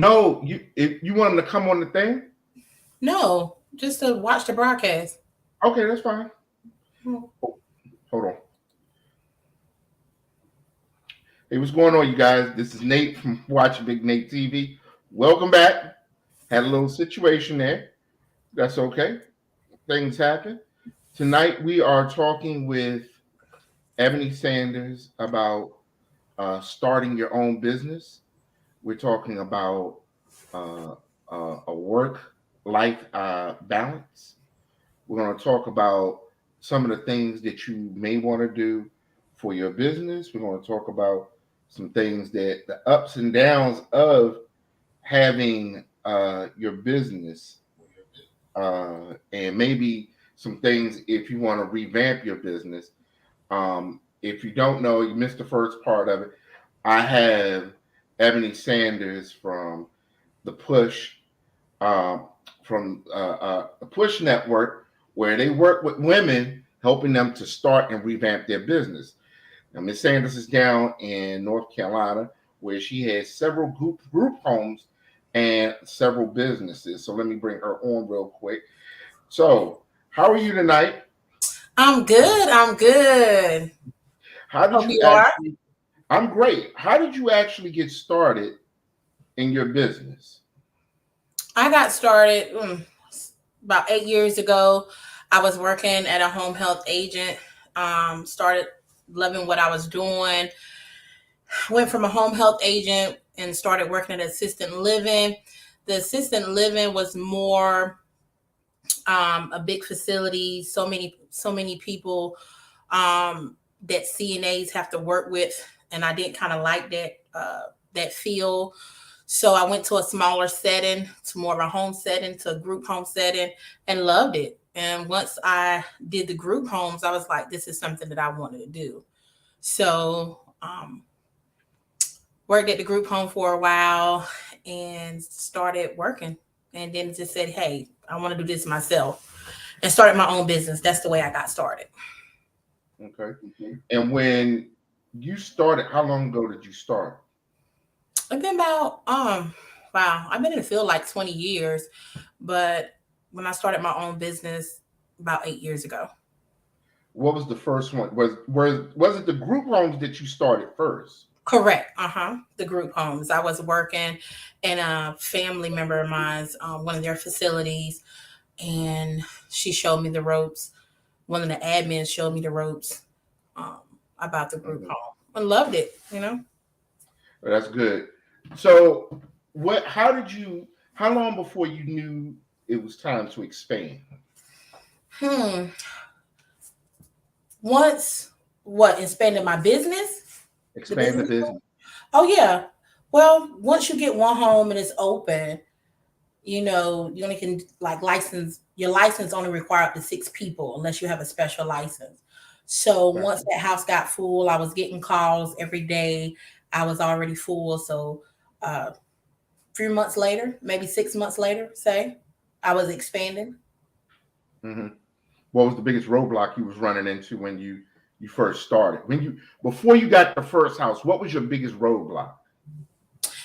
No, if you want them to come on the thing, No, just to watch the broadcast. okay, that's fine. Hmm. Oh, hold on. Hey, what's going on, you guys? This is Nate from Watching Big Nate TV. Welcome back. Had a little situation there. That's okay. Things happen. Tonight we are talking with Ebony Sanders about starting your own business. We're talking about uh, a work life balance. We're going to talk about some of the things that you may want to do for your business. We're going to talk about some things that the ups and downs of having your business, and maybe some things if you want to revamp your business. If you don't know, you missed the first part of it. I have Ebony Sanders the Push, um, the Push Network, where they work with women, helping them to start and revamp their business. Now, Miss Sanders is down in North Carolina, where she has several group homes and several businesses. So let me bring her on real quick. So, how are you tonight? I'm good. I'm good. How did Hope you you are. actually? I'm great. How did you actually get started in your business? I got started about 8 years ago. I was working at a home health agent. Started loving what I was doing. Went from a home health agent and started working at assistant living. The assistant living was more a big facility. So many people that CNAs have to work with, and I didn't kind of like that feel. So I went to a smaller setting, to more of a home setting, to a group home setting, and loved it. And once I did the group homes, I was like, this is something that I wanted to do. So worked at the group home for a while and started working. And then just said, hey, I want to do this myself and started my own business. That's the way I got started. Okay. And when you started, how long ago did you start? It's been about wow, I've been in the field like 20 years, but when I started my own business about 8 years ago. What was the first one? Was it the group homes that you started first? Correct. Uh-huh. The group homes. I was working in a family member of mine's one of their facilities, and she showed me the ropes. One of the admins showed me the ropes um, about the group Mhm. home. I loved it, you know. Well, that's good. So, what? How did you? How long before you knew it was time to expand? Hmm. Once what expanded my business, the Expand the business. business. Oh yeah. Well, once you get one home and it's open, you only can like license your license only require up to 6 people unless you have a special license. So Right. once that house got full, I was getting calls every day. I was already full. So a few months later, maybe 6 months later, say, I was expanding. Hmm. What was the biggest roadblock you was running into when you first started? When you before you got the first house, what was your biggest roadblock?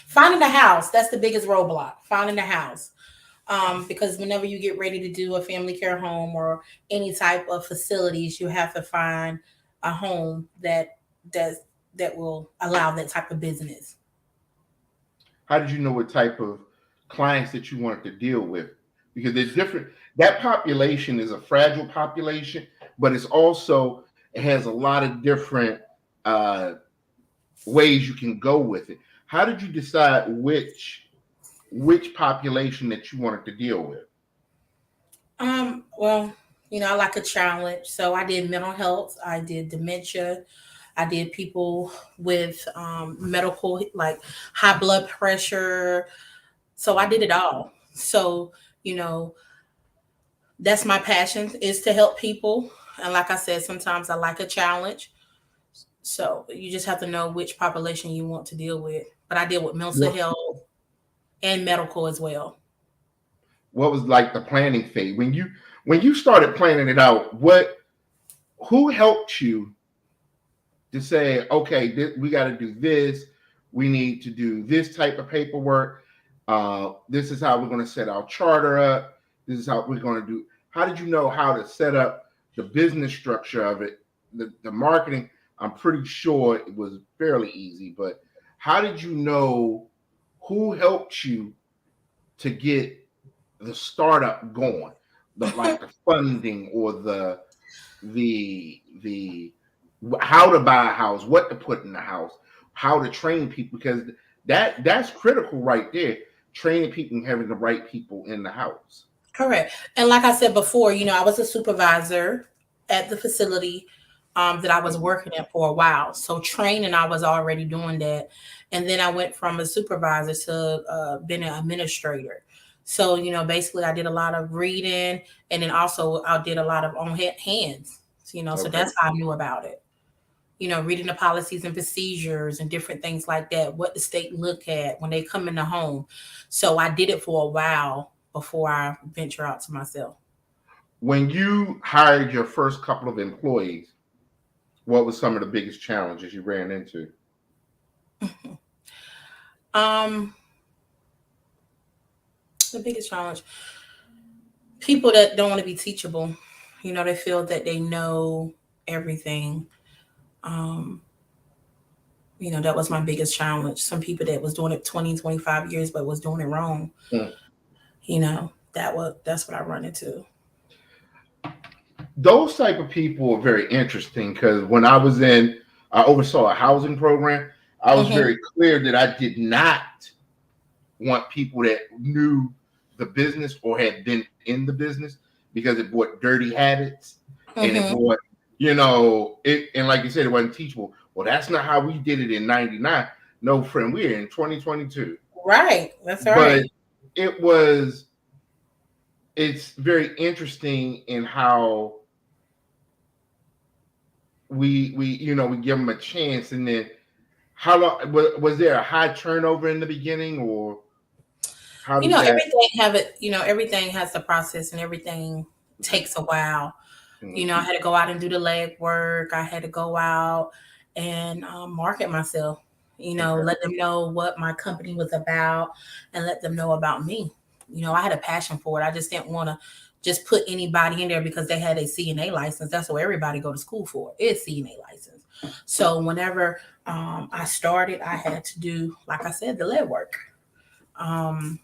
Finding a house, that's the biggest roadblock. Finding a house. Because whenever you get ready to do a family care home or any type of facilities, you have to find a home that does that will allow that type of business. How did you know what type of clients that you wanted to deal with? Because there's different. That population is a fragile population, but it has a lot of different uh, ways you can go with it. How did you decide which population that you wanted to deal with? Well, I like a challenge, so I did mental health, I did dementia, I did people with medical like high blood pressure. So I did it all. So you know that's my passion is to help people. And like I said, sometimes I like a challenge. So you just have to know which population you want to deal with. But I deal with mental What health and medical as well. what was like the planning phase when you started planning it out? What who helped you to say, okay, we got to do this. We need to do this type of paperwork. This is how we're going to set our charter up. This is how we're going to do. How did you know how to set up the business structure of it? The marketing, I'm pretty sure it was fairly easy, but how did you know who helped you to get the startup going? Like the funding or the how to buy a house, what to put in the house, how to train people, because that's critical right there. Training people and having the right people in the house. Correct. And like I said before, I was a supervisor at the facility that I was Mhm. working at for a while. So training, I was already doing that. And then I went from a supervisor to being an administrator. So, basically I did a lot of reading, and then also I did a lot of on hands, so Okay. that's how I knew about it. Reading the policies and procedures and different things like that, what the state look at when they come in the home. So I did it for a while before I venture out to myself. When you hired your first couple of employees, what was some of the biggest challenges you ran into? um, the biggest challenge, people that don't want to be teachable. They feel that they know everything. Um, that was my biggest challenge. Some people that was doing it 20, 25 years but was doing it wrong. Hmm. That's what I run into. Those type of people are very interesting because when I oversaw a housing program. I was Hmm. very clear that I did not want people that knew the business or had been in the business because it brought dirty habits and it Hmm. brought, it, and like you said, it wasn't teachable. Well, that's not how we did it in '99. No, friend, we're in 2022. Right. That's But right. it was, it's very interesting in how we give them a chance. And then how long was there a high turnover in the beginning, or how did that? Everything has the process, and everything takes a while. I Mhm. had to go out and do the leg work. I had to go out and market myself, Okay. let them know what my company was about, and let them know about me. I had a passion for it. I just didn't want to just put anybody in there because they had a CNA license. That's what everybody go to school for, is CNA license. So whenever I started, I had to do, like I said, the lead work. Um,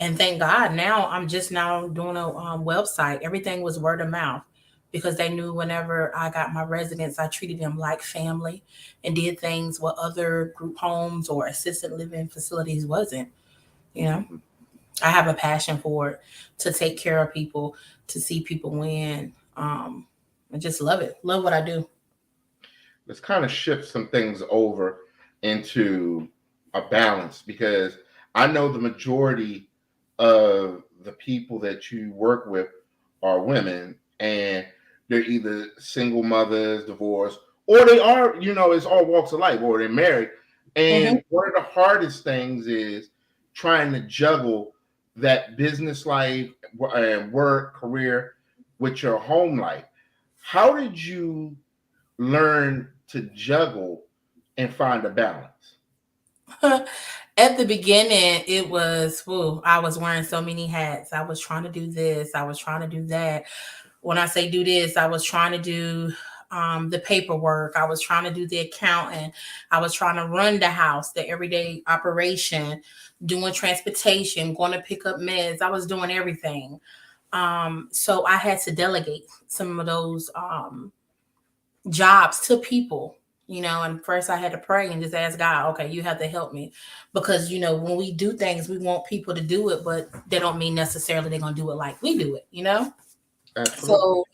and thank God now I'm just now doing a website. Everything was word of mouth because they knew whenever I got my residents, I treated them like family and did things what other group homes or assisted living facilities wasn't. You know, Mhm. I have a passion for it, to take care of people, to see people win. I just love it. Love what I do. Let's kind of shift some things over into a balance because I know the majority of the people that you work with are women and they're either single mothers, divorced, or they are, it's all walks of life, or they're married. Hmm. And one of the hardest things is trying to juggle that business life and work, career with your home life. How did you learn to juggle and find a balance? At the beginning, it was, woo, I was wearing so many hats. I was trying to do this, I was trying to do that. When I say do this, I was trying to do the paperwork, I was trying to do the accounting, I was trying to run the house, the everyday operation, doing transportation, going to pick up meds. I was doing everything. So I had to delegate some of those jobs to people. And first I had to pray and just ask God, okay, you have to help me, because when we do things, we want people to do it, but they don't mean necessarily they're going to do it like we do it. Absolutely. So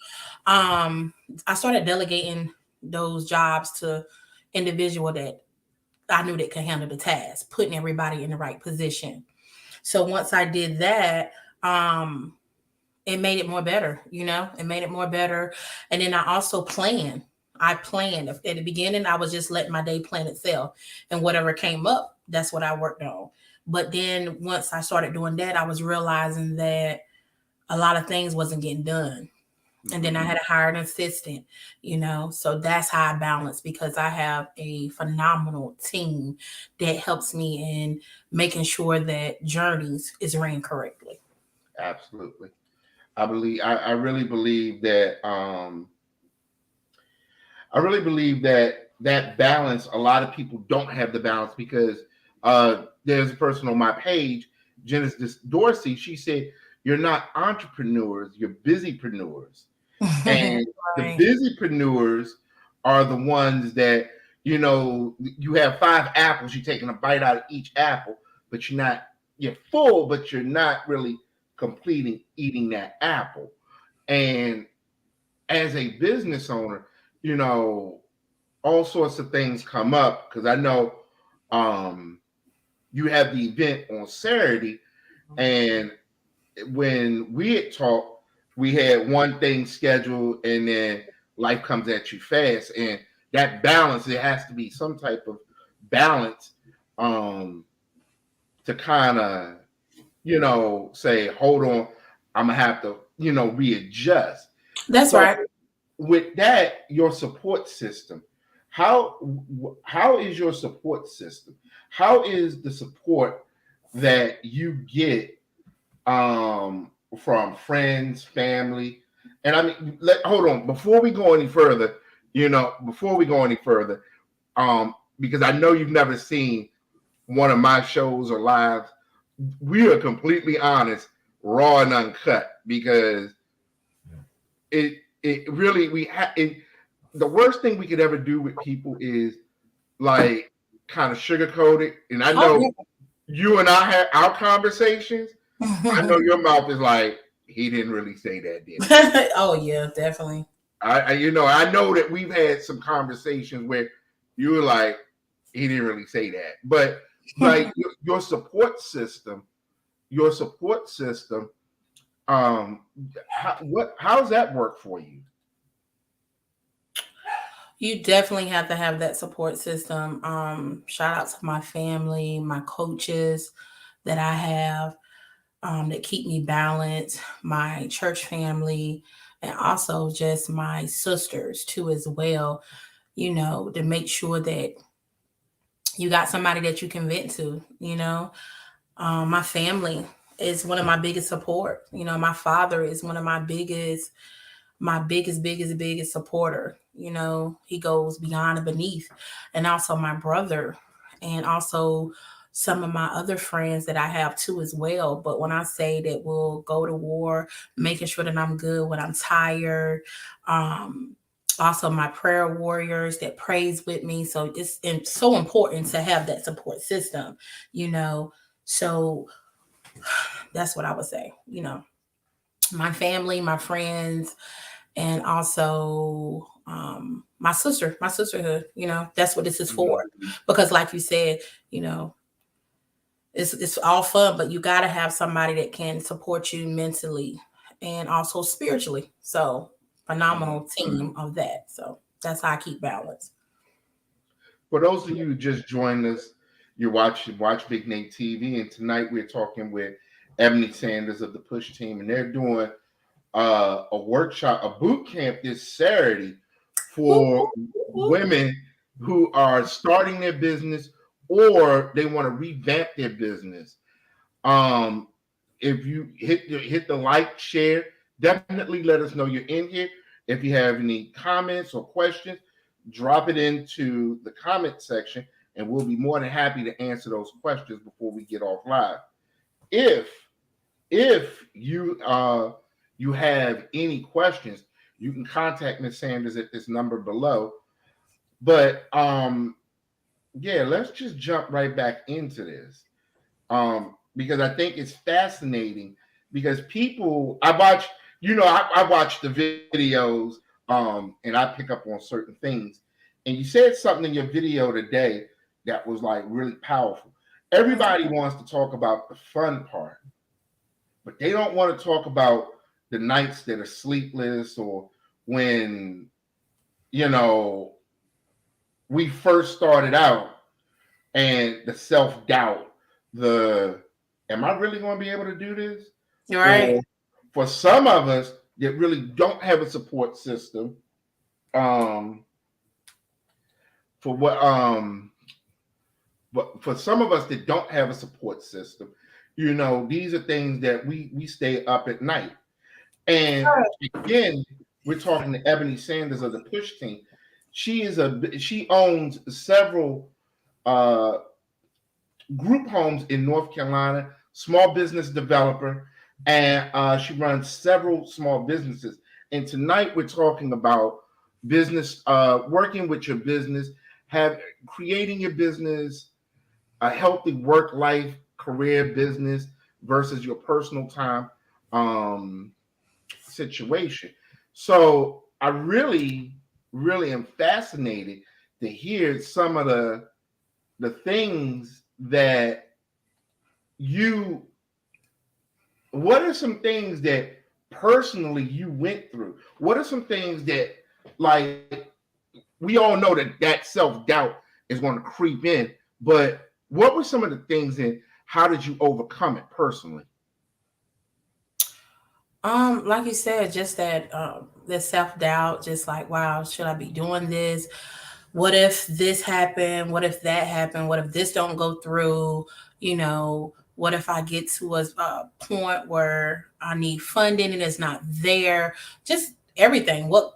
I started delegating those jobs to individual that I knew that could handle the task, putting everybody in the right position. So once I did that, um, it made it more better. It made it more better. And then I also planned. I planned at the beginning. I was just letting my day plan itself, and whatever came up, that's what I worked on. But then once I started doing that, I was realizing that a lot of things wasn't getting done. And then I had to hire an assistant, so that's how I balance, because I have a phenomenal team that helps me in making sure that Journeys is ran correctly. Absolutely. I really believe that that balance, a lot of people don't have the balance because there's a person on my page, Genesis Dorsey, she said, you're not entrepreneurs, you're busypreneurs. And the Right. busypreneurs are the ones that, you have 5 apples, you're taking a bite out of each apple, but you're full, but you're not really completing eating that apple. And as a business owner, you know, all sorts of things come up because I know um, you have the event on Saturday, and when we had talked, we had one thing scheduled, and then life comes at you fast, and that balance, it has to be some type of balance um, to kind of, say, hold on, I'm gonna have to, readjust. That's So right. with that, your support system, how is your support system? How is the support that you get from friends, family? And I mean, hold on, before we go any further, because I know you've never seen one of my shows or lives. We are completely honest, raw and uncut, because it really the worst thing we could ever do with people is like kind of sugarcoat it. And I Oh, know you and I had our conversations. I know yeah. your mouth is like, he didn't really say that, did he? Oh, yeah, definitely. I know that we've had some conversations where you were like, he didn't really say that. But like your your support system, um, how's that work for you? You definitely have to have that support system. Shout out to my family, my coaches that I have, that keep me balanced, my church family, and also just my sisters too as well. To make sure that you got somebody that you can vent to. My family is one of my biggest support. My father is one of my biggest supporter. He goes beyond and beneath. And also my brother, and also some of my other friends that I have too as well. But when I say that we'll go to war, making sure that I'm good when I'm tired, um, also my prayer warriors that prays with me. So it's so important to have that support system, you know. So that's what I would say. My family, my friends, and also my sister, my sisterhood. That's what this is for. Mhm. Because, like you said, you know, it's all fun, but you got to have somebody that can support you mentally and also spiritually. So, phenomenal team of that. So that's how I keep balance. For those of you who just joined us, you're watching Watch Big Nate TV, and tonight we're talking with Ebony Sanders of the Push Team, and they're doing a workshop, a boot camp this Saturday Whoop, for whoop, whoop, whoop. women who are starting their business or they want to revamp their business. Um, if you hit the like, share, definitely let us know you're in here. If you have any comments or questions, drop it into the comment section, and we'll be more than happy to answer those questions before we get off live. If you have any questions, you can contact Miss Sanders at this number below. But yeah, let's just jump right back into this. Because I think it's fascinating because people I watch, I watch the videos, and I pick up on certain things. And you said something in your video today that was like really powerful. Everybody wants to talk about the fun part, but they don't want to talk about the nights that are sleepless, or when, you know, we first started out, and the self-doubt, the am I really going to be able to do this? You're right. Or for some of us, that really don't have a support system, um, for what but for some of us that don't have a support system, these are things that we stay up at night. And again, we're talking to Ebony Sanders of the Push Team. She owns several uh, group homes in North Carolina, small business developer, and she runs several small businesses. And tonight we're talking about business, working with your business, have creating your business, a healthy work life, career, business versus your personal time situation. So I really, really am fascinated to hear some of the things that you what are some things that personally you went through? What are some things that, like, we all know that self-doubt is going to creep in, but what were some of the things and how did you overcome it personally? Like you said, just that the self doubt, just like, wow, should I be doing this? What if this happened? What if that happened? What if this don't go through? What if I get to a point where I need funding and it's not there? Just everything. What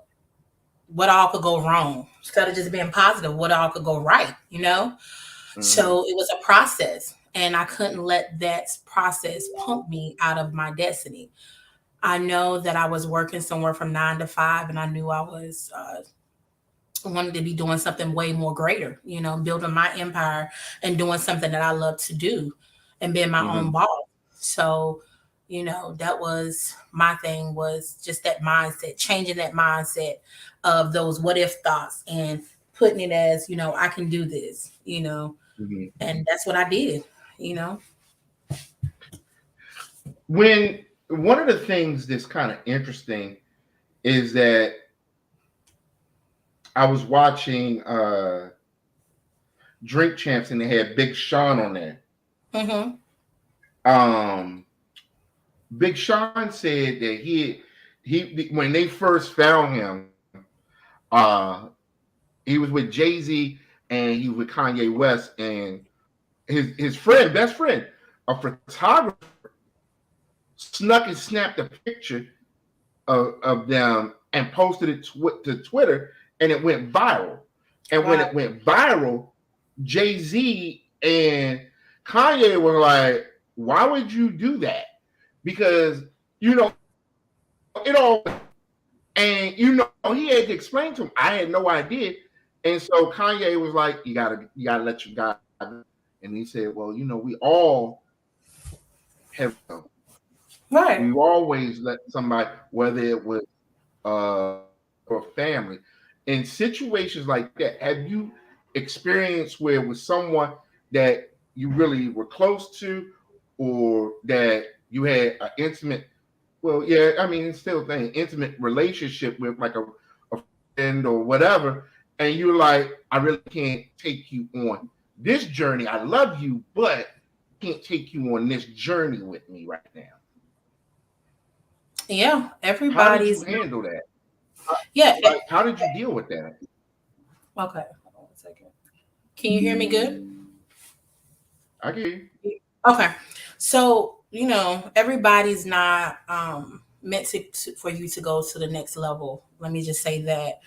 all could go wrong instead of just being positive? What all could go right? Mm-hmm. So it was a process, and I couldn't let that process pump me out of my destiny. I know that I was working somewhere from 9 to 5, and I knew I was wanted to be doing something way more greater, building my empire and doing something that I love to do and being my own Mm-hmm. boss. So, that was my thing, was just that mindset, changing that mindset of those what if thoughts and putting it as, I can do this. Mm-hmm. And that's what I did, you know. When one of the things that's kind of interesting is that I was watching Drink Champs and they had Big Sean on there. Mm-hmm. Um, Big Sean said that he when they first found him, uh, he was with Jay-Z and he was with Kanye West, and his friend, best friend, a photographer, snuck and snapped a picture of them and posted it to Twitter, and it went viral. And when Wow. it went viral, Jay-Z and Kanye were like, "Why would you do that?" Because it all, and he had to explain to him. I had no idea, and so Kanye was like, you gotta let your guy know." And he said, "Well, we all have, Right. we always let somebody, whether it was or family, in situations like that. Have you experienced where it was someone that you really were close to, or that you had an intimate, well, yeah, I mean, it's still a thing, intimate relationship with, like a friend or whatever, and you're like, I really can't take you on this journey. I love you, but I can't take you on this journey with me right now. Yeah. How did you Everybody's. handle that? Yeah. Like, how did you deal with that? Okay. Hold on 1 second. Can you hear me good? I get you. Okay. So, everybody's not meant for you to go to the next level. Let me just say that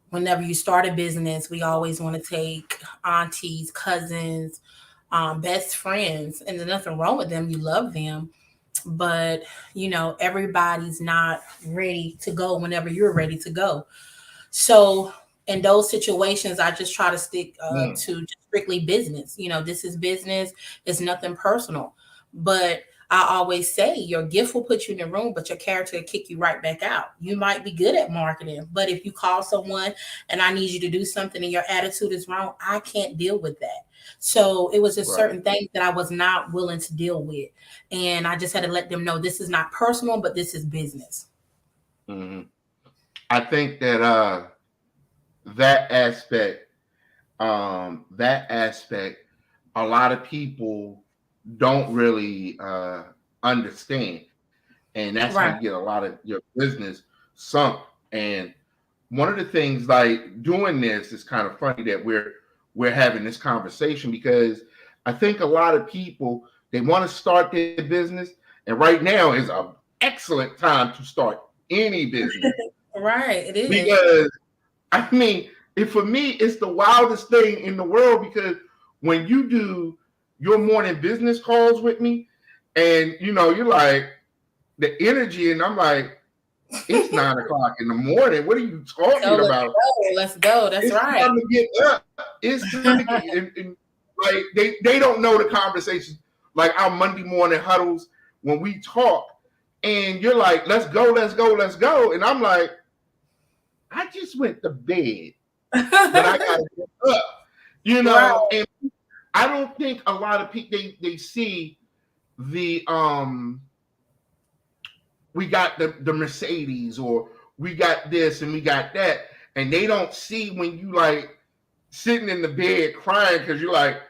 whenever you start a business, we always want to take aunties, cousins, best friends, and there's nothing wrong with them. You love them, but everybody's not ready to go whenever you're ready to go. So in those situations, I just try to stick Mm, to just strictly business. This is business. It's nothing personal. But I always say your gift will put you in the room, but your character will kick you right back out. You might be good at marketing, but if you call someone and I need you to do something and your attitude is wrong, I can't deal with that. So it was just right. certain things that I was not willing to deal with. And I just had to let them know this is not personal, but this is business. Hmm. I think that that aspect, that aspect, a lot of people don't really understand. and that's how Right. you get a lot of your business sunk. And one of the things, like doing this, is kind of funny that we're having this conversation, because I think a lot of people, they want to start their business, and right now is an excellent time to start any business, Right. It is. because I mean, for me, it's the wildest thing in the world, because when you do your morning business calls with me, and you're like the energy, and I'm like, it's 9 o'clock in the morning. What are you So talking let's about? go. Let's go. That's It's right. time to get up. It's time to get and like they don't know the conversations, like our Monday morning huddles when we talk, and you're like, let's go, let's go, let's go. And I'm like, I just went to bed, but I gotta get up, Right. and I don't think a lot of people, they see the we got the Mercedes, or we got this and we got that, and they don't see when you like sitting in the bed crying because you're like,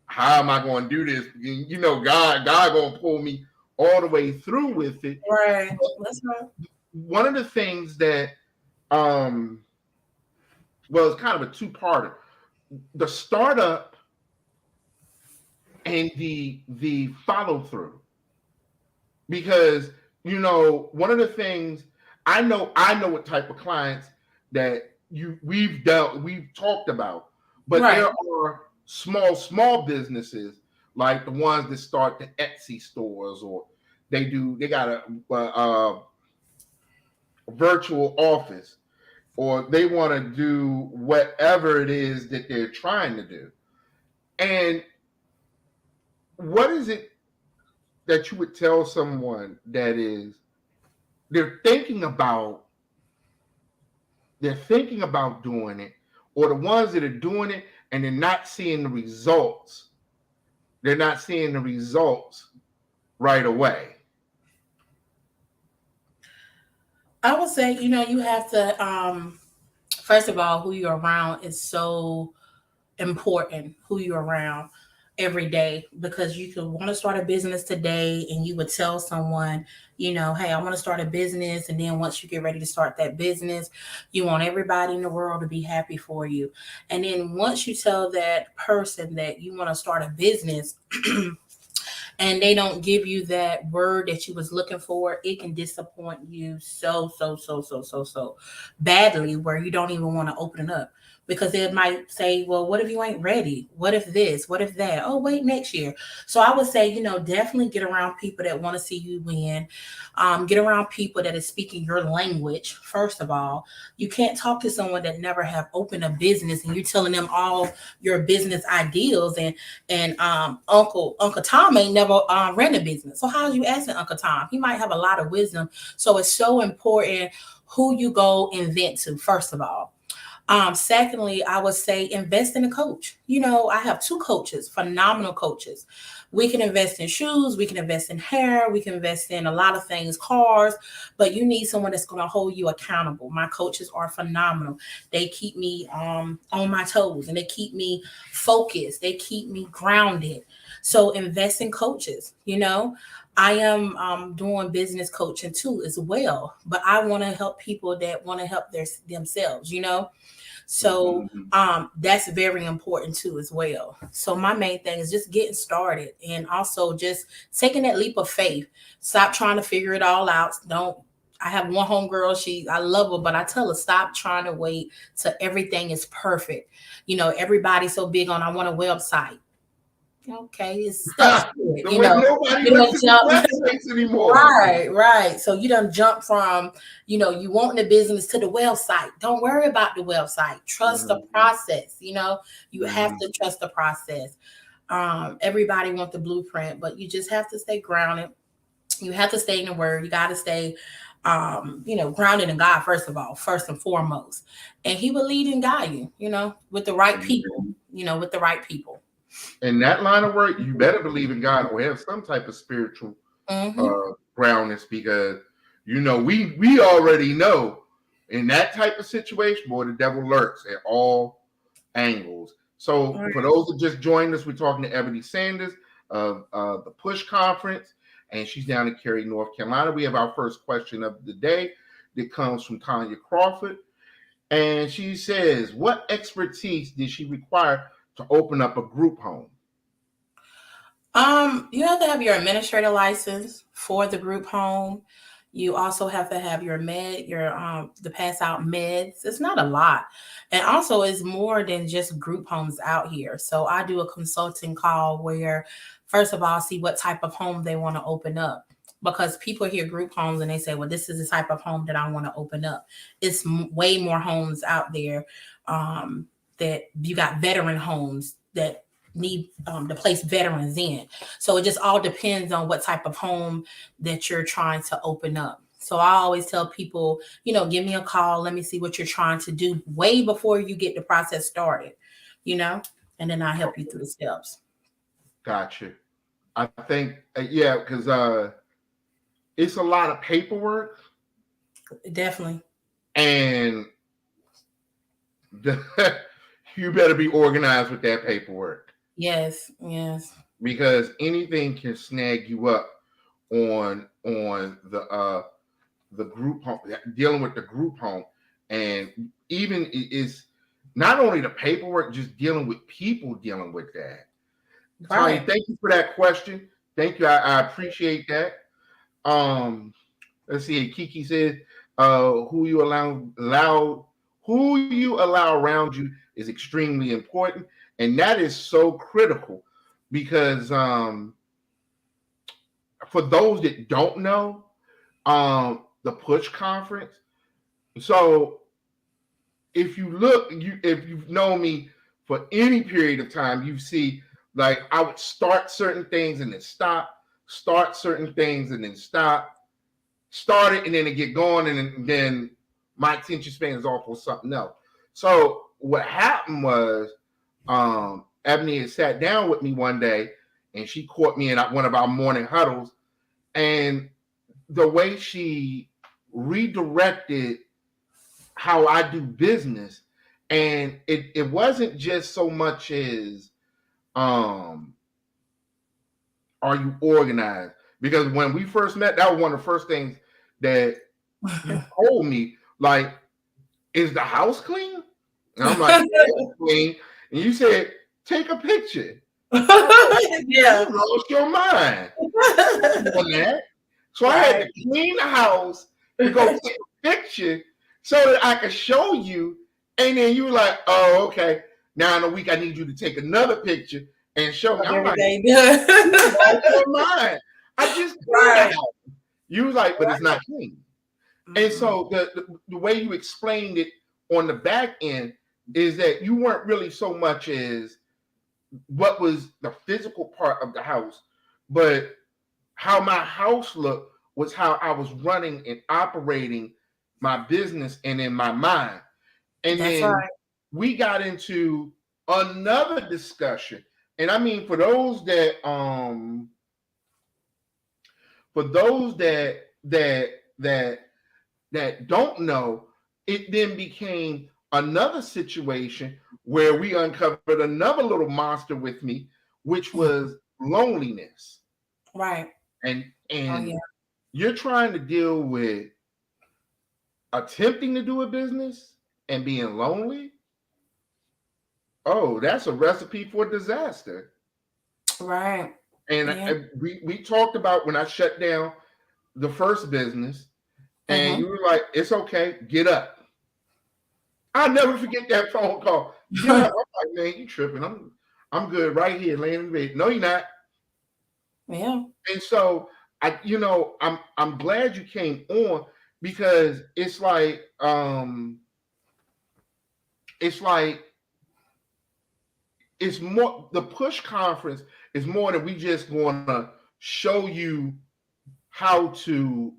how am I going to do this? God gonna pull me all the way through with it. Right. That's right. One of the things that um well, it's kind of a two-parter: the startup and the follow through. Because one of the things, I know what type of clients that we've talked about, but Right. there are small businesses, like the ones that start the Etsy stores, or they got a virtual office, or they want to do whatever it is that they're trying to do. And what is it that you would tell someone that is, they're thinking about doing it, or the ones that are doing it and they're not seeing the results? They're not seeing the results right away. I would say, you have to first of all, who you're around is so important, who you're around every day, because you could want to start a business today and you would tell someone, hey, I want to start a business. And then once you get ready to start that business, you want everybody in the world to be happy for you. And then once you tell that person that you want to start a business, and they don't give you that word that you was looking for, it can disappoint you so badly, where you don't even want to open it up, because it might say, well, what if you ain't ready? What if this? What if that? Oh, wait, next year. So I would say, definitely get around people that want to see you win. Get around people that is speaking your language. First of all, you can't talk to someone that never have opened a business and you're telling them all your business ideals, and Uncle Tom ain't never ran a business. So how's you asking Uncle Tom? He might have a lot of wisdom. So it's so important who you go and vent to, first of all. Secondly, I would say invest in a coach. I have two coaches, phenomenal coaches. We can invest in shoes, we can invest in hair, we can invest in a lot of things, cars, but you need someone that's going to hold you accountable. My coaches are phenomenal. They keep me on my toes, and they keep me focused. They keep me grounded. So invest in coaches. I am doing business coaching too as well, but I want to help people that want to help themselves. So Mhm. that's very important too as well. So my main thing is just getting started, and also just taking that leap of faith. Stop trying to figure it all out. Don't I have one homegirl, I love her, but I tell her, stop trying to wait till everything is perfect. Everybody's so big on, I want a website. Okay, it's steps to it. The way nobody You looks don't at the jump. websites anymore. Right, right. So you don't jump from, you want the business to the website. Don't worry about the website. Trust the Mhm. process. You have Mhm. to trust the process. Everybody wants the blueprint, but you just have to stay grounded. You have to stay in the word. You got to stay, grounded in God, first of all, first and foremost. And he will lead and guide you, with the right people, Mhm. with the right people. In that line of work, you better believe in God or have some type of spiritual Mm-hmm. groundness, because we already know, in that type of situation, boy, the devil lurks at all angles. So for those that just joined us, we're talking to Ebony Sanders of the Push Conference. and she's down in Cary, North Carolina. We have our first question of the day that comes from Tanya Crawford. And she says, what expertise did she require to open up a group home? You have to have your administrator license for the group home. You also have to have your the pass out meds. It's not a lot. And also it's more than just group homes out here. So I do a consulting call where first of all see what type of home they want to open up. Because people hear group homes and they say, well, this is the type of home that I want to open up. It's way more homes out there that you got veteran homes that need to place veterans in. So it just all depends on what type of home that you're trying to open up. So I always tell people, give me a call. Let me see what you're trying to do way before you get the process started, and then I'll help you through the steps. Gotcha. I think, yeah, because it's a lot of paperwork. Definitely. And you better be organized with that paperwork. Yes. Because anything can snag you up on the group home, dealing with the group home, and even it's not only the paperwork, just dealing with people dealing with that. Right. Tanya, thank you for that question. Thank you. I appreciate that. Let's see. Kiki says, who you allow around you is extremely important, and that is so critical because for those that don't know, the Push Conference. So if you look, if you've known me for any period of time, you see like I would start certain things and then stop, start certain things and then stop, start it and then it get going, and then my attention span is off for something else. So what happened was Ebony had sat down with me one day and she caught me in one of our morning huddles, and the way she redirected how I do business, and it wasn't just so much as are you organized? Because when we first met, that was one of the first things that you told me, like, is the house clean? And I'm like, yeah, it's clean. And you said, take a picture. Yeah. You lost your mind. So I had to clean the house to go take a picture so that I could show you. And then you were like, oh, okay. Now in a week, I need you to take another picture and show me. I'm like, you lost your mind. I just cleaned the house. You was like, but it's not clean. Mm-hmm. And so the way you explained it on the back end is that you weren't really so much as what was the physical part of the house, but how my house looked was how I was running and operating my business and in my mind. And that's then we got into another discussion. And I mean, for those that don't know, it then became another situation where we uncovered another little monster with me, which was loneliness. Right. And you're trying to deal with attempting to do a business and being lonely. Oh, that's a recipe for disaster. Right. And we talked about when I shut down the first business, and you were like, it's okay, get up. I'll never forget that phone call. Get up. I'm like, man, you tripping. I'm good right here, laying in bed. No, you're not. Yeah. And so I'm glad you came on, because it's like it's more, the Push Conference is more than we just want to show you how to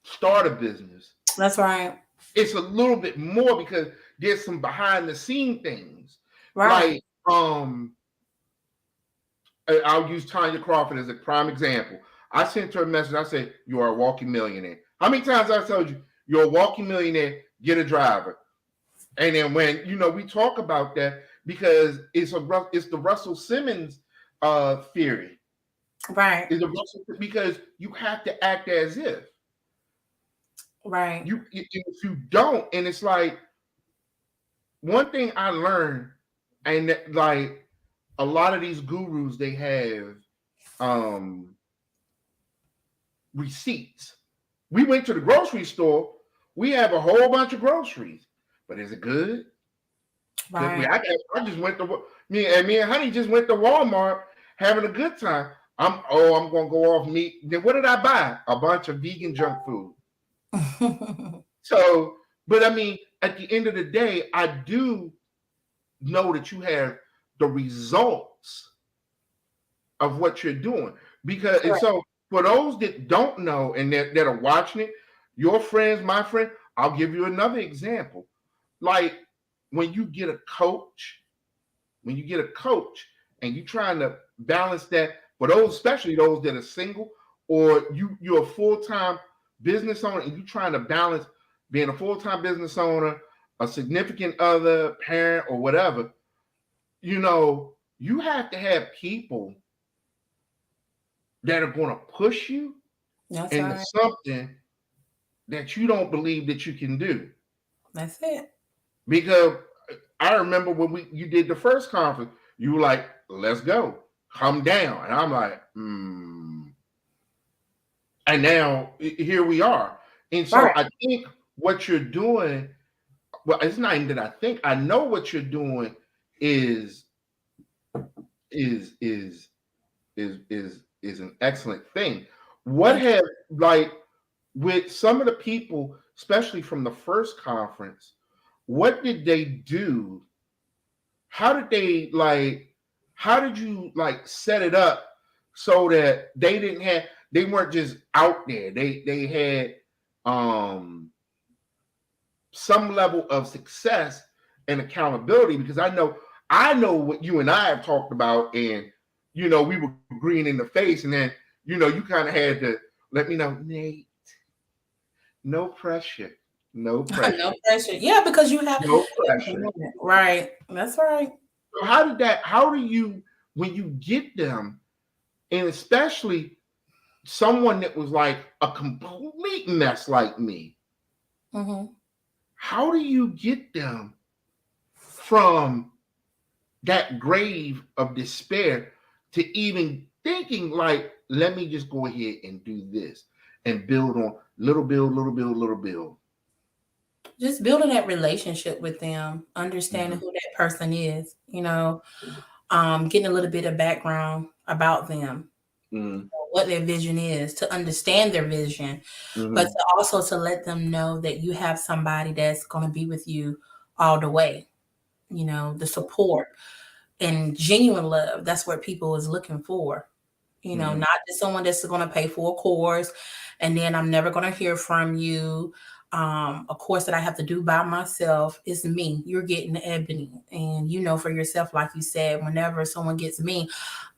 start a business. That's right. It's a little bit more because there's some behind the scene things. Right. Like I'll use Tanya Crawford as a prime example. I sent her a message. I said, you are a walking millionaire. How many times I told you, you're a walking millionaire, get a driver? And then when, we talk about that because it's the Russell Simmons theory. Right. Is a because you have to act as if Right. if you don't, and it's like one thing I learned, and like a lot of these gurus, they have um receipts. We went to the grocery store. We have a whole bunch of groceries, but is it good? Because Right. I just went to me and Honey just went to Walmart having a good time. I'm gonna go off meat. Then what did I buy? A bunch of vegan junk food. So, but I mean, at the end of the day, I do know that you have the results of what you're doing. Because and Correct. so for those that don't know and that are watching it, your friends, my friend, I'll give you another example. Like when you get a coach, when you get a coach and you're trying to balance that for those, especially those that are single, or you're a full-time business owner and you're trying to balance being a full-time business owner, a significant other, parent, or whatever, you have to have people that are going to push you That's into right. something that you don't believe that you can do. That's it. Because I remember when you did the first conference, you were like, let's go, come down. And I'm like, And now here we are. And so Right. I think what you're doing, well, it's not even that I think, I know what you're doing is is is is an excellent thing. What Thank have like with some of the people, especially from the first conference, what did they do? How did they like? How did you like set it up so that they weren't just out there. They had um some level of success and accountability because I know what you and I have talked about, and we were green in the face, and then you kind of had to let me know, Nate, no pressure, no you. No pressure, pressure. Yeah, because you have no pressure. right. That's right. So how do you when you get them, and especially someone that was like a complete mess like me, Hmm. how do you get them from that grave of despair to even thinking like, let me just go ahead and do this and build on little build, little build, little build. Just building that relationship with them, understanding Mm-hmm. who that person is, getting a little bit of background about them, Mm-hmm. what their vision is, to understand their vision, but Mm-hmm. to also to let them know that you have somebody that's going to be with you all the way. The support and genuine love. That's what people is looking for. Mm-hmm. Not just someone that's going to pay for a course and then I'm never going to hear from you. A course that I have to do by myself is me. You're getting Ebony. And for yourself, like you said, whenever someone gets me,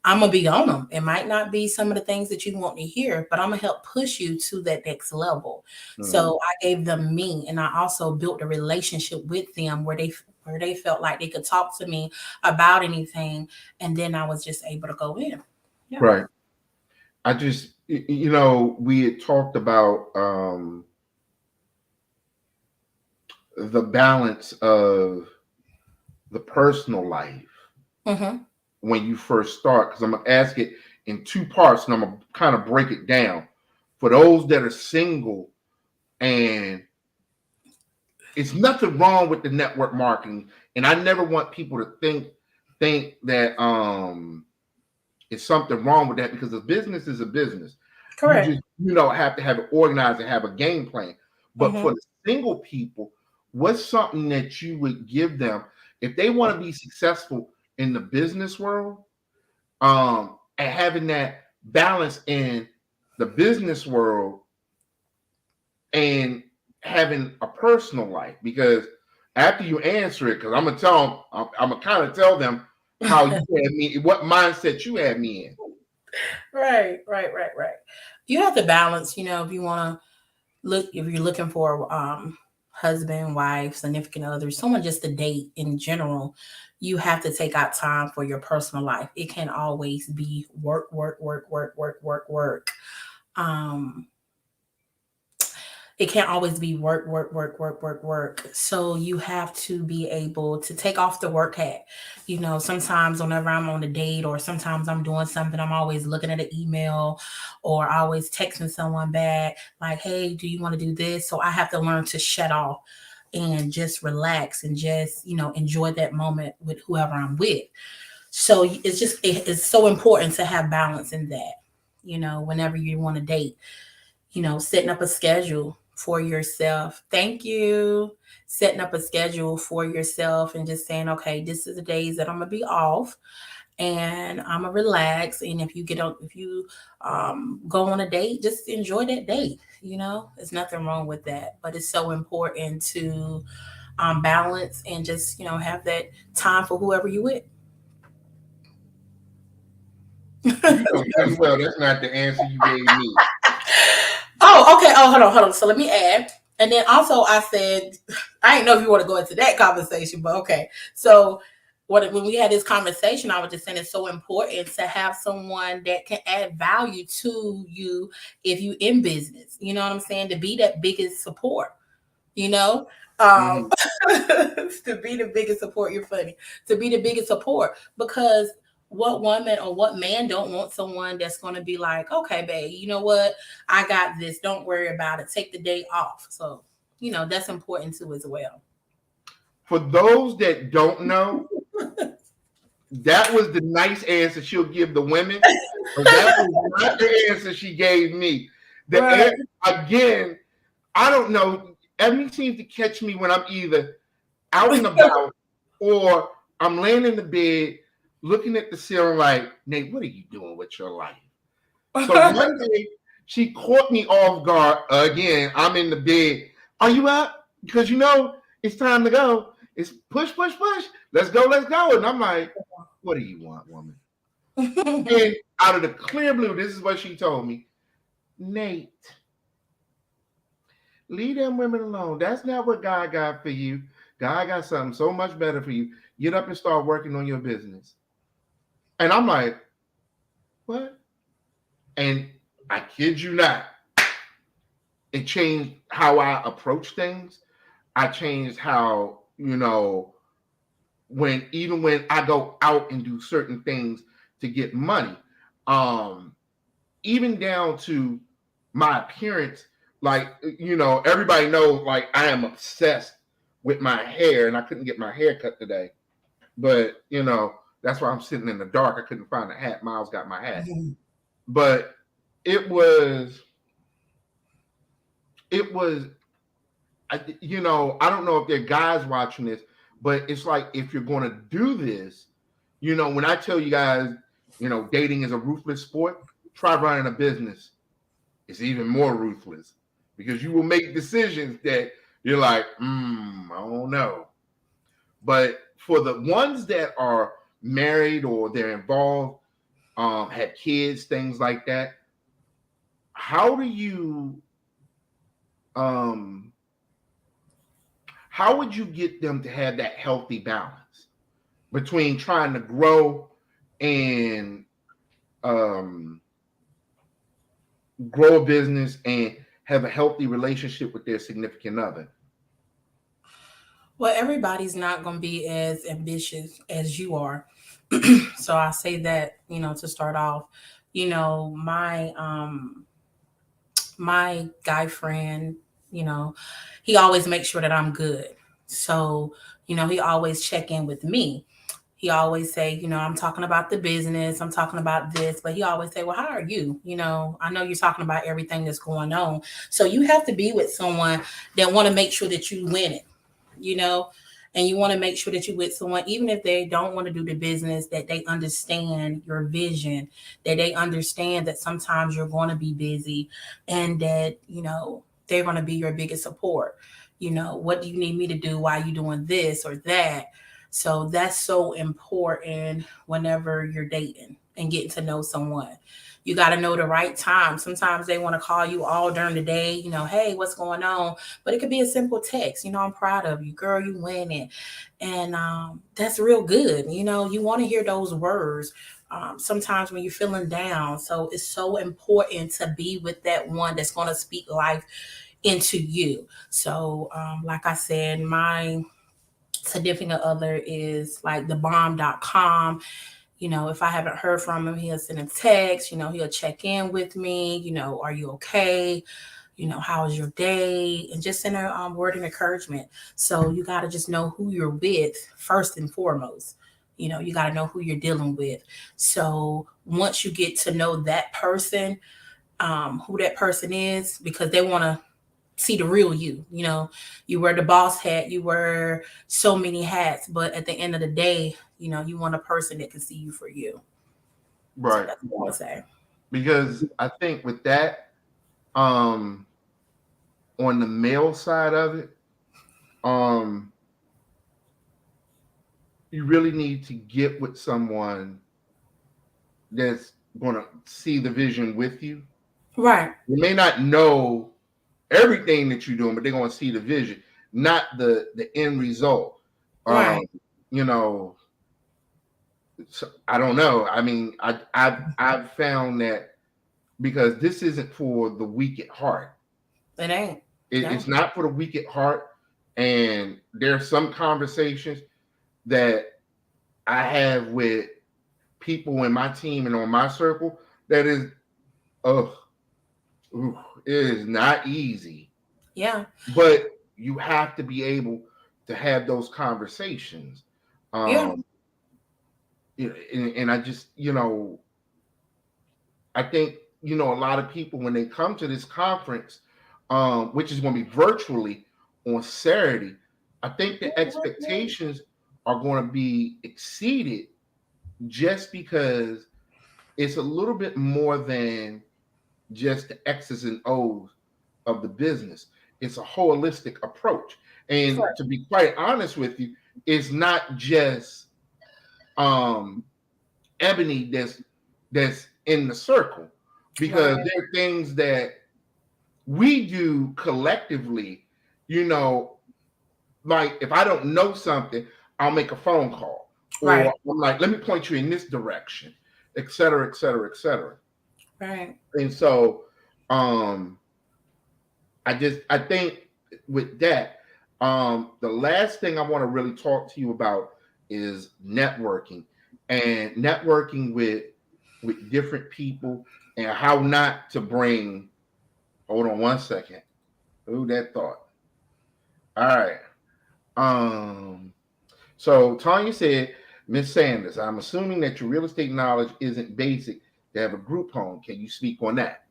I'm going to be on them. It might not be some of the things that you want to hear, but I'm going to help push you to that next level. Mm-hmm. So I gave them me, and I also built a relationship with them where they felt like they could talk to me about anything. And then I was just able to go in. Yeah. Right. I just we had talked about the balance of the personal life Mm-hmm. when you first start, because I'm gonna ask it in two parts and I'm gonna kind of break it down for those that are single, and it's nothing wrong with the network marketing, and I never want people to think that it's something wrong with that, because a business is a business. You Correct. just have to have it organized and have a game plan. But for Mm-hmm. the single people, what's something that you would give them if they want to be successful in the business world, and having that balance in the business world and having a personal life? Because after you answer it, because I'm gonna tell them, I'm gonna kind of tell them how you had me, what mindset you had me in. Right, right, right, right. You have to balance, if you want to if you're looking for husband, wife, significant other, someone just to date in general, you have to take out time for your personal life. It can always be work, work, work, work, work, work, work. Um, it can't always be work, work, work, work, work, work. So you have to be able to take off the work hat. Sometimes whenever I'm on a date or sometimes I'm doing something, I'm always looking at an email or always texting someone back, like, hey, do you want to do this? So I have to learn to shut off and just relax and just, enjoy that moment with whoever I'm with. So it's so important to have balance in that, whenever you want to date, setting up a schedule for yourself. Thank you. Setting up a schedule for yourself and just saying, okay, this is the days that I'm gonna be off and I'm gonna relax. And if you go on a date, just enjoy that date. There's nothing wrong with that. But it's so important to balance and just have that time for whoever you with. You know pretty well that's not the answer you gave me. Oh, okay. Oh, hold on. So let me add. And then also I said, I didn't know if you want to go into that conversation, but okay. So when we had this conversation, I was just saying it's so important to have someone that can add value to you if you in business. You know what I'm saying? To be that biggest support, you know? Um, Mm-hmm. to be the biggest support, you're funny. To be the biggest support because what woman or what man don't want someone that's going to be like, okay, babe, you know what? I got this. Don't worry about it. Take the day off. So, that's important too as well. For those that don't know, that was the nice answer she'll give the women, but that was not the answer she gave me. The Right. again, I don't know. Ebony seems to catch me when I'm either out and about or I'm laying in the bed looking at the ceiling like, Nate, what are you doing with your life? So one day she caught me off guard again. I'm in the bed. Are you up? Because it's time to go. It's push, push, push. Let's go, let's go. And I'm like, what do you want, woman? And out of the clear blue, this is what she told me. Nate, leave them women alone. That's not what God got for you. God got something so much better for you. Get up and start working on your business. And I'm like, what? And I kid you not, it changed how I approach things. I changed how, when I go out and do certain things to get money. Um, Even down to my appearance, like, everybody knows like I am obsessed with my hair and I couldn't get my hair cut today. But, that's why I'm sitting in the dark. I couldn't find a hat. Miles got my hat. But it was it was I don't know if there are guys watching this, but it's like if you're going to do this, when I tell you guys, dating is a ruthless sport, try running a business. It's even more ruthless because you will make decisions that you're like, I don't know. But for the ones that are married or they're involved, have kids, things like that, how do you um how would you get them to have that healthy balance between trying to grow and um, grow a business and have a healthy relationship with their significant other? Well, everybody's not going to be as ambitious as you are. So I say that, to start off, my guy friend, you know, he always makes sure that I'm good. So, he always check in with me. He always say, I'm talking about the business, I'm talking about this, but he always say, well, how are you? I know you're talking about everything that's going on. So you have to be with someone that want to make sure that you win it, you know, and you want to make sure that you with someone, even if they don't want to do the business, that they understand your vision, that they understand that sometimes you're going to be busy and that, they're going to be your biggest support. What do you need me to do? Why are you doing this or that? So that's so important whenever you're dating. and getting to know someone. You got to know the right time. Sometimes they want to call you all during the day, hey, what's going on? But it could be a simple text, I'm proud of you, girl, you winning. And that's real good. You want to hear those words sometimes when you're feeling down. So it's so important to be with that one that's going to speak life into you. So, like I said, my significant other is like thebomb.com. If I haven't heard from him, he'll send a text, he'll check in with me, are you okay? How was your day? And just send a word of encouragement. So you got to just know who you're with first and foremost. You got to know who you're dealing with. So once you get to know that person, who that person is, because they want to see the real you. You wear the boss hat, you wear so many hats, but at the end of the day, you want a person that can see you for you. So Right. that's what I want to say. Because I think with that, um, on the male side of it, um, you really need to get with someone that's going to see the vision with you. Right. You may not know everything that you're doing, but they're going to see the vision, not the end result. Um, Right. you know, so, I don't know. I mean, I've found that because this isn't for the weak at heart. It ain't. No. It's not for the weak at heart. And there's some conversations that I have with people in my team and on my circle that is, oh, it is not easy. Yeah. But you have to be able to have those conversations. Yeah. Um, and I just, I think, a lot of people when they come to this conference, which is going to be virtually on Saturday, I think the expectations are going to be exceeded just because it's a little bit more than just the X's and O's of the business. It's a holistic approach. And Correct. to be quite honest with you, it's not just um Ebony that's in the circle because Right. there are things that we do collectively, you know, like if I don't know something, I'll make a phone call or Right. I'm like, let me point you in this direction, et cetera, et cetera, et cetera. Right. And so um I think with that, the last thing I want to really talk to you about is networking and networking with different people and how not to bring. Hold on one second. Who that thought? All right. Um. So Tanya said, Miss Sanders, I'm assuming that your real estate knowledge isn't basic to have a group home. Can you speak on that?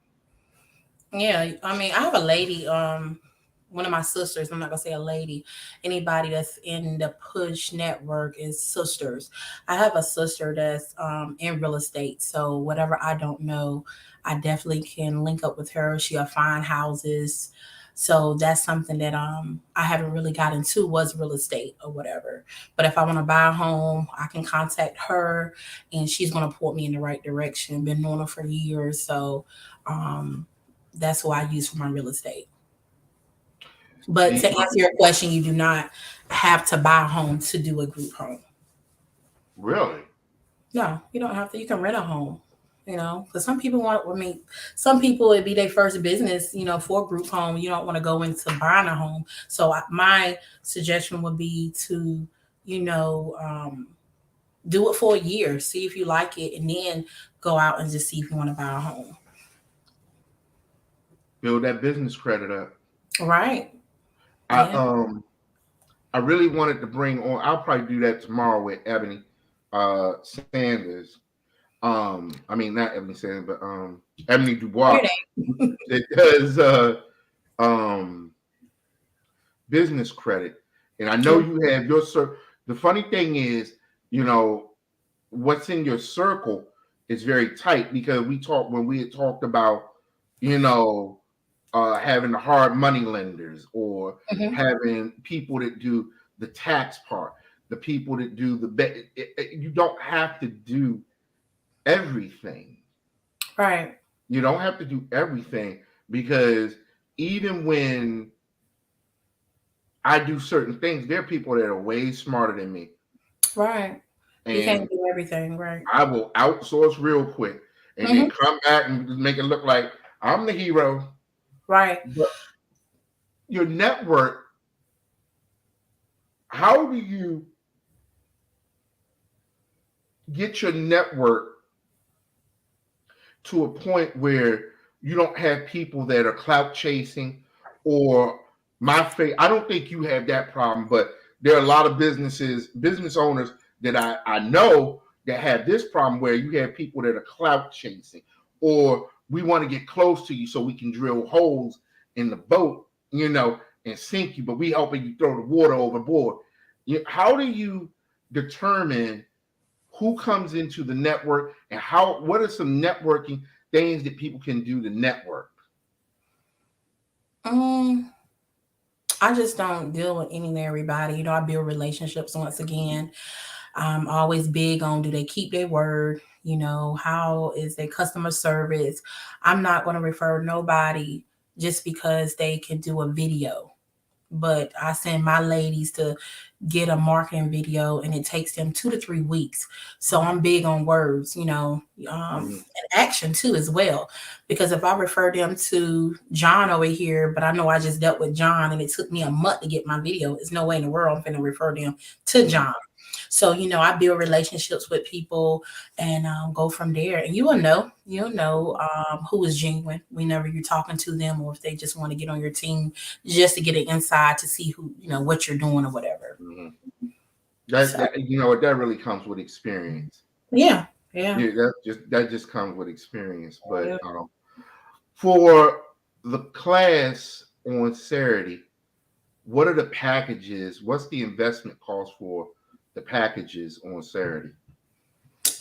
Yeah. I mean, I have a lady, one of my sisters, I'm not gonna say a lady, anybody that's in the push network is sisters. I have a sister that's in real estate. So whatever I don't know, I definitely can link up with her. She'll find houses. So that's something that I haven't really got into was real estate or whatever. But if I want to buy a home, I can contact her and she's gonna point me in the right direction. Been knowing her for years. So um that's who I use for my real estate. But The to answer your question, you do not have to buy a home to do a group home. really No, you don't have to. You can rent a home, because some people want, I mean, some people it'd be their first business, for a group home. You don't want to go into buying a home. So my suggestion would be to, you know, um, do it for a year, see if you like it, and then go out and just see if you want to buy a home. build that business credit up. Right. I Yeah. um I really wanted to bring on. I'll probably do that tomorrow with Ebony Sanders. I mean not Ebony Sanders, but Ebony Dubois. Your It does um business credit, and I know name. you have your The funny thing is, you know, what's in your circle is very tight because we talked when we had talked about, you know, having the hard money lenders or Mhm. having people that do the tax part, the people that do the you don't have to do everything. Right. You don't have to do everything because even when I do certain things, there are people that are way smarter than me. Right. You can't And do everything. Right. I will outsource real quick and then Hmm. come back and make it look like I'm the hero. Right. But your network, how do you get your network to a point where you don't have people that are clout chasing or I don't think you have that problem, but there are a lot of business owners that I know that have this problem where you have people that are clout chasing, or we want to get close to you so we can drill holes in the boat, and sink you, but we helping you throw the water overboard. How do you determine who comes into the network and what are some networking things that people can do to network? Um, I just don't deal with any and everybody. I build relationships once again. I'm always big on, do they keep their word? How is their customer service? I'm not going to refer nobody just because they can do a video. But I send my ladies to get a marketing video and it takes them 2 to 3 weeks. So I'm big on words, Mhm. and action too as well. Because if I refer them to John over here, but I know I just dealt with John and it took me a month to get my video, there's no way in the world I'm going to refer them to Mhm. John. So, I build relationships with people and go from there. And you'll know who is genuine whenever you're talking to them, or if they just want to get on your team just to get an inside to see what you're doing or whatever. Mhm. So That really comes with experience. yeah, yeah, Yeah, that just comes with experience. But yeah. for the class on Saturday, what are the packages? What's the investment cost for the packages on Saturday?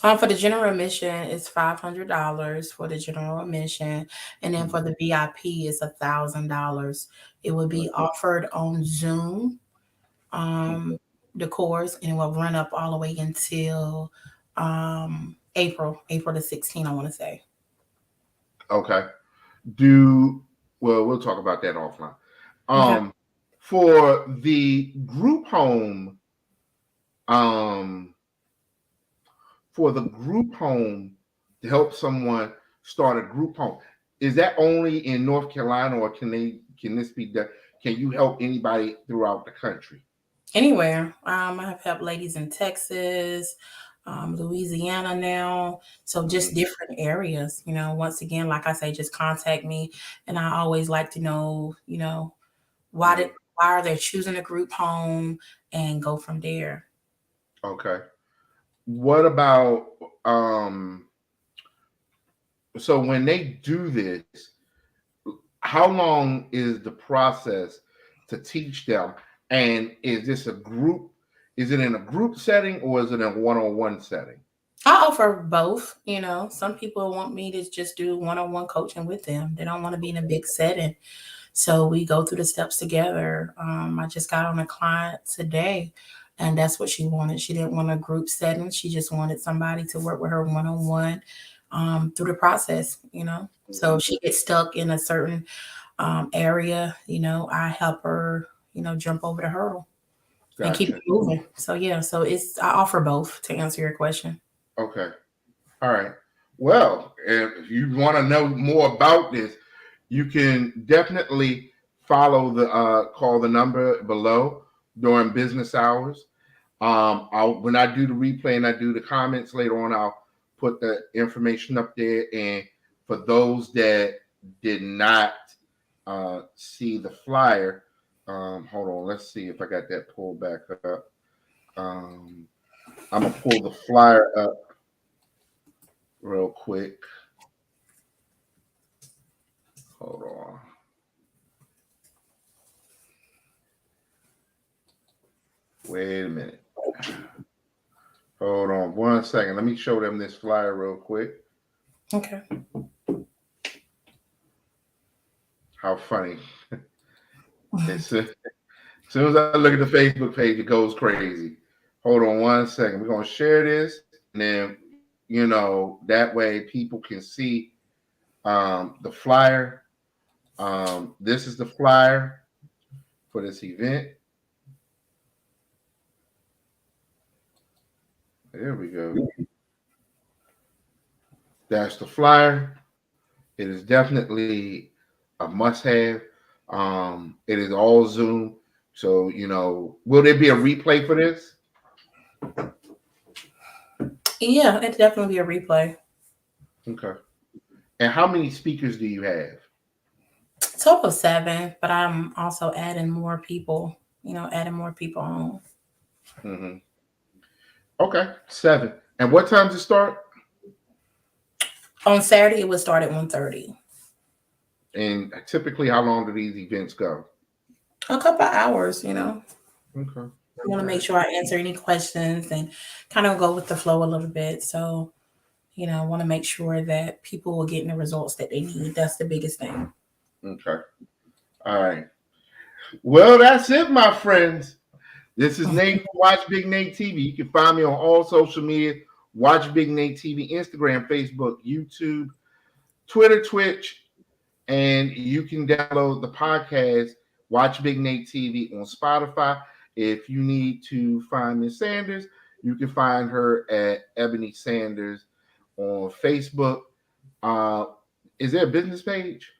For the general admission, it's $500 for the general admission, and then Mhm. for the VIP, it's $1,000. It will be offered on Zoom, um, the course, and it will run up all the way until April the 16th, I want to say. Okay. We'll talk about that offline. Okay. Um, for the group home, um, for the group home to help someone start a group home, is that only in North Carolina, or can this be done? Can you help anybody throughout the country? Anywhere. I have helped ladies in Texas, Louisiana now. So just Mhm. different areas. Once again, like I say, just contact me. And I always like to know, Mhm. why are they choosing a group home and go from there. Okay. What about so when they do this, how long is the process to teach them? And is this a group? Is it in a group setting or is it in a one-on-one setting? I offer both. Some people want me to just do one-on-one coaching with them. They don't want to be in a big setting. So we go through the steps together. I just got on a client today, and that's what she wanted. She didn't want a group setting. She just wanted somebody to work with her one on one through the process. So Mhm. if she gets stuck in a certain area, I help her, jump over the hurdle and keep it Gotcha. moving. So yeah, so I offer both to answer your question. Okay. All right. Well, if you want to know more about this, you can definitely call the number below during business hours. When I do the replay and I do the comments later on, I'll put the information up there. And for those that did not see the flyer, hold on, let's see if I got that pulled back up. Um, I'm gonna pull the flyer up real quick. Hold on. Wait a minute. Hold on 1 second. Let me show them this flyer real quick. Okay. How funny. As soon as I look at the Facebook page, it goes crazy. Hold on 1 second. We're gonna share this, and then that way people can see the flyer. This is the flyer for this event. There we go. That's the flyer. It is definitely a must-have. It is all Zoom. So, will there be a replay for this? Yeah, it'd definitely be a replay. Okay. And how many speakers do you have? Total of 7, but I'm also adding more people. Adding more people on. Mm-hmm. Okay, 7. And what time does it start? On Saturday, it would start at 1:30. And typically, how long do these events go? A couple of hours. Okay. I want to make sure I answer any questions and kind of go with the flow a little bit. So, I want to make sure that people are getting the results that they need. That's the biggest thing. Okay. All right. Well, that's it, my friends. This is Nate from Watch Big Nate TV. You can find me on all social media. Watch Big Nate TV, Instagram, Facebook, YouTube, Twitter, Twitch, and you can download the podcast Watch Big Nate TV on Spotify. If you need to find Miss Sanders, you can find her at Ebony Sanders on Facebook. Is there a business page?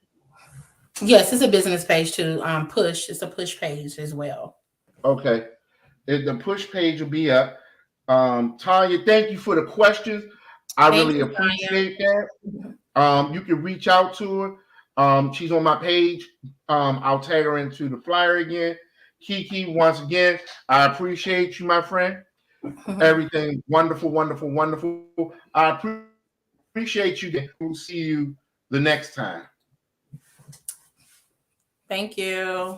Yes, it's a business page too. Push. It's a push page as well. Okay. The push page will be up. Tanya, thank you for the questions. I really appreciate that. You can reach out to her. She's on my page. I'll tag her into the flyer again. Kiki, once again, I appreciate you, my friend. Everything wonderful, wonderful, wonderful. I appreciate you. We'll see you the next time. Thank you.